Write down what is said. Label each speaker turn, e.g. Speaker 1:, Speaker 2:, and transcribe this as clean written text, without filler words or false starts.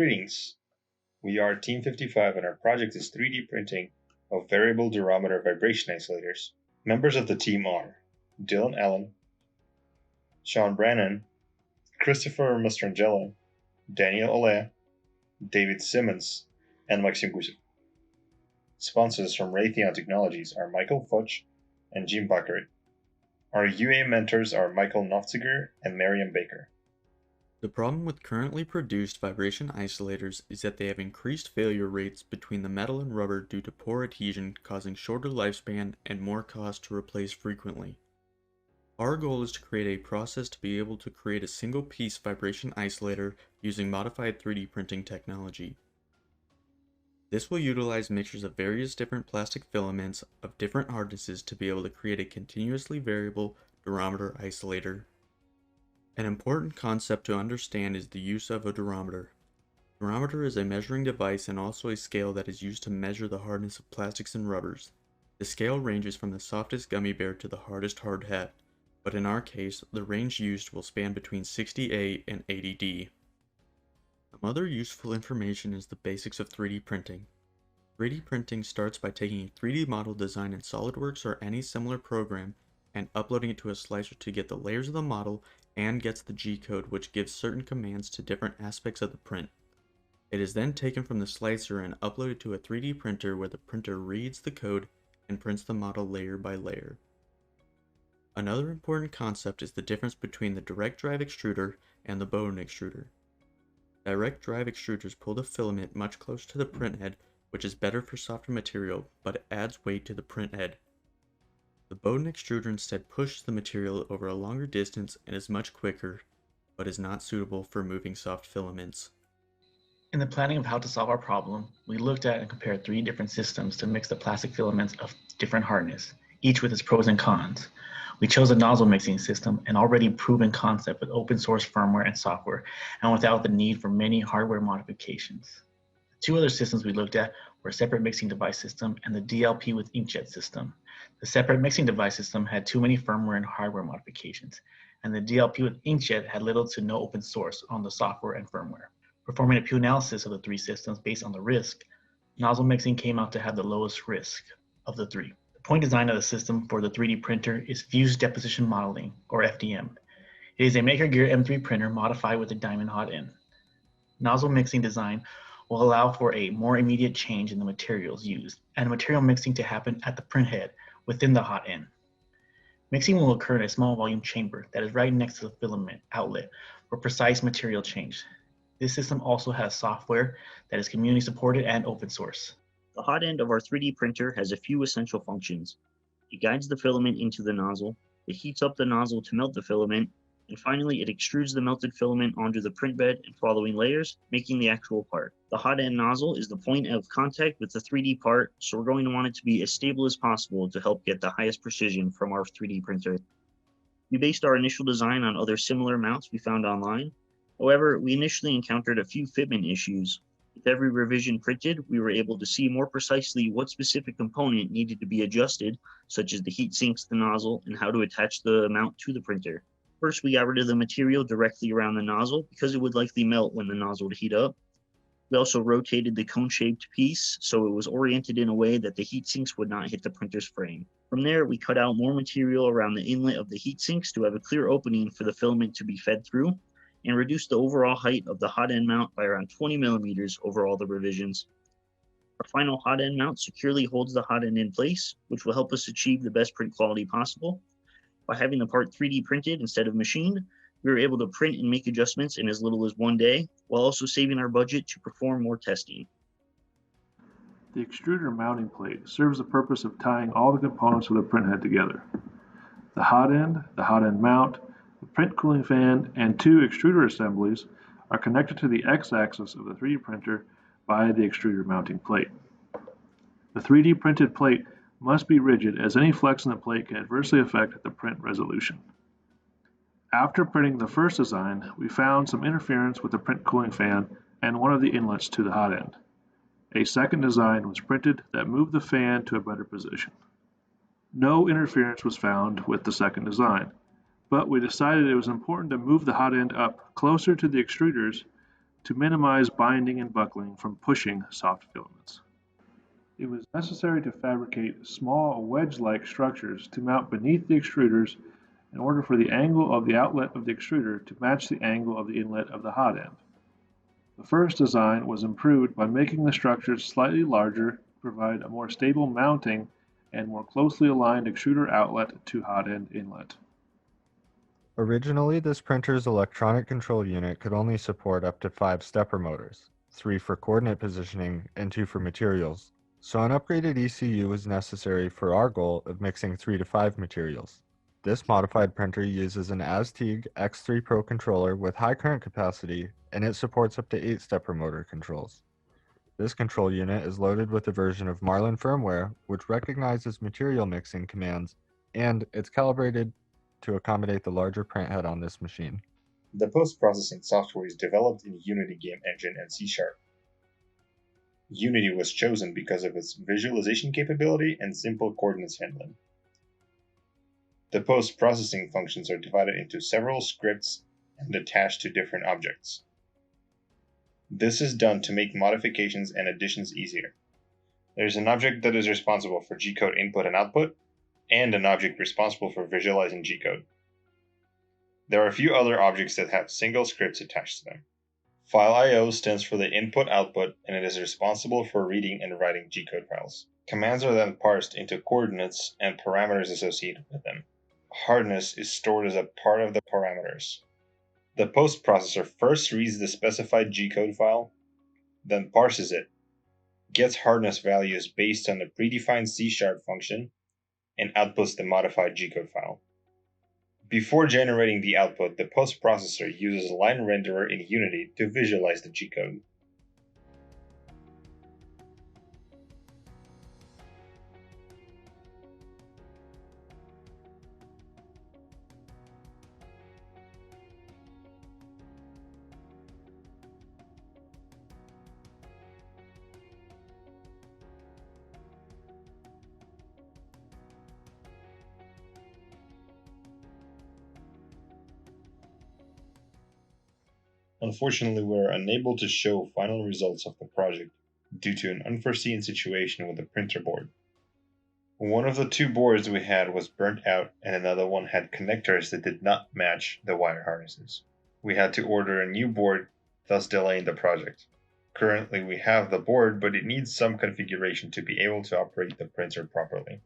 Speaker 1: Greetings. We are Team 55 and our project is 3D printing of variable durometer vibration isolators. Members of the team are Dylan Allen, Sean Brannan, Christopher Mastrangelo, Daniel Olea, David Simmons, and Maxim Gusev. Sponsors from Raytheon Technologies are Michael Futch and Jim Baccarat. Our UA mentors are Michael Nofziger and Mariam Baker.
Speaker 2: The problem with currently produced vibration isolators is that they have increased failure rates between the metal and rubber due to poor adhesion, causing shorter lifespan and more cost to replace frequently. Our goal is to create a process to be able to create a single piece vibration isolator using modified 3D printing technology. This will utilize mixtures of various different plastic filaments of different hardnesses to be able to create a continuously variable durometer isolator. An important concept to understand is the use of a durometer. Durometer is a measuring device and also a scale that is used to measure the hardness of plastics and rubbers. The scale ranges from the softest gummy bear to the hardest hard hat, but in our case, the range used will span between 60A and 80D. Some other useful information is the basics of 3D printing. 3D printing starts by taking a 3D model design in SolidWorks or any similar program and uploading it to a slicer to get the layers of the model and gets the G-code, which gives certain commands to different aspects of the print. It is then taken from the slicer and uploaded to a 3D printer where the printer reads the code and prints the model layer by layer. Another important concept is the difference between the direct drive extruder and the Bowden extruder. Direct drive extruders pull the filament much closer to the print head, which is better for softer material, but it adds weight to the print head. The Bowden extruder instead pushes the material over a longer distance and is much quicker, but is not suitable for moving soft filaments.
Speaker 3: In the planning of how to solve our problem, we looked at and compared 3 different systems to mix the plastic filaments of different hardness, each with its pros and cons. We chose a nozzle mixing system, an already proven concept with open source firmware and software, and without the need for many hardware modifications. The 2 other systems we looked at were a separate mixing device system and the DLP with inkjet system. The separate mixing device system had too many firmware and hardware modifications, and the DLP with inkjet had little to no open source on the software and firmware. Performing a pure analysis of the 3 systems based on the risk, nozzle mixing came out to have the lowest risk of the 3. The point design of the system for the 3D printer is Fused Deposition Modeling, or FDM. It is a Maker Gear M3 printer modified with a diamond hot end. Nozzle mixing design will allow for a more immediate change in the materials used and material mixing to happen at the print head within the hot end. Mixing will occur in a small volume chamber that is right next to the filament outlet for precise material change. This system also has software that is community supported and open source.
Speaker 4: The hot end of our 3D printer has a few essential functions. It guides the filament into the nozzle, it heats up the nozzle to melt the filament, and finally it extrudes the melted filament onto the print bed and following layers, making the actual part. The hot end nozzle is the point of contact with the 3D part, so we're going to want it to be as stable as possible to help get the highest precision from our 3D printer. We based our initial design on other similar mounts we found online. However, we initially encountered a few fitment issues. With every revision printed, we were able to see more precisely what specific component needed to be adjusted, such as the heat sinks, the nozzle, and how to attach the mount to the printer. First, we got rid of the material directly around the nozzle because it would likely melt when the nozzle would heat up. We also rotated the cone-shaped piece so it was oriented in a way that the heat sinks would not hit the printer's frame. From there, we cut out more material around the inlet of the heat sinks to have a clear opening for the filament to be fed through, and reduce the overall height of the hot end mount by around 20 millimeters over all the revisions. Our final hot end mount securely holds the hot end in place, which will help us achieve the best print quality possible. By having the part 3D printed instead of machined, we were able to print and make adjustments in as little as 1 day, while also saving our budget to perform more testing.
Speaker 5: The extruder mounting plate serves the purpose of tying all the components of the printhead together. The hot end mount, the print cooling fan, and 2 extruder assemblies are connected to the x-axis of the 3D printer by the extruder mounting plate. The 3D printed plate must be rigid, as any flex in the plate can adversely affect the print resolution. After printing the first design, we found some interference with the print cooling fan and one of the inlets to the hot end. A second design was printed that moved the fan to a better position. No interference was found with the second design, but we decided it was important to move the hot end up closer to the extruders to minimize binding and buckling from pushing soft filaments. It was necessary to fabricate small wedge-like structures to mount beneath the extruders in order for the angle of the outlet of the extruder to match the angle of the inlet of the hot end. The first design was improved by making the structures slightly larger to provide a more stable mounting and more closely aligned extruder outlet to hot end inlet.
Speaker 6: Originally, this printer's electronic control unit could only support up to 5 stepper motors, 3 for coordinate positioning and 2 for materials, so an upgraded ECU was necessary for our goal of mixing 3 to 5 materials. This modified printer uses an Azteeg X3 Pro controller with high current capacity, and it supports up to 8 stepper motor controls. This control unit is loaded with a version of Marlin firmware, which recognizes material mixing commands, and it's calibrated to accommodate the larger print head on this machine.
Speaker 1: The post-processing software is developed in Unity game engine and C#. Unity was chosen because of its visualization capability and simple coordinates handling. The post-processing functions are divided into several scripts and attached to different objects. This is done to make modifications and additions easier. There's an object that is responsible for G-code input and output, and an object responsible for visualizing G-code. There are a few other objects that have single scripts attached to them. File IO stands for the input-output, and it is responsible for reading and writing G-code files. Commands are then parsed into coordinates and parameters associated with them. Hardness is stored as a part of the parameters. The post-processor first reads the specified G-code file, then parses it, gets hardness values based on the predefined C# function, and outputs the modified G-code file. Before generating the output, the post-processor uses Line Renderer in Unity to visualize the G-code. Unfortunately, we are unable to show final results of the project due to an unforeseen situation with the printer board. One of the 2 boards we had was burnt out, and another one had connectors that did not match the wire harnesses. We had to order a new board, thus delaying the project. Currently, we have the board, but it needs some configuration to be able to operate the printer properly.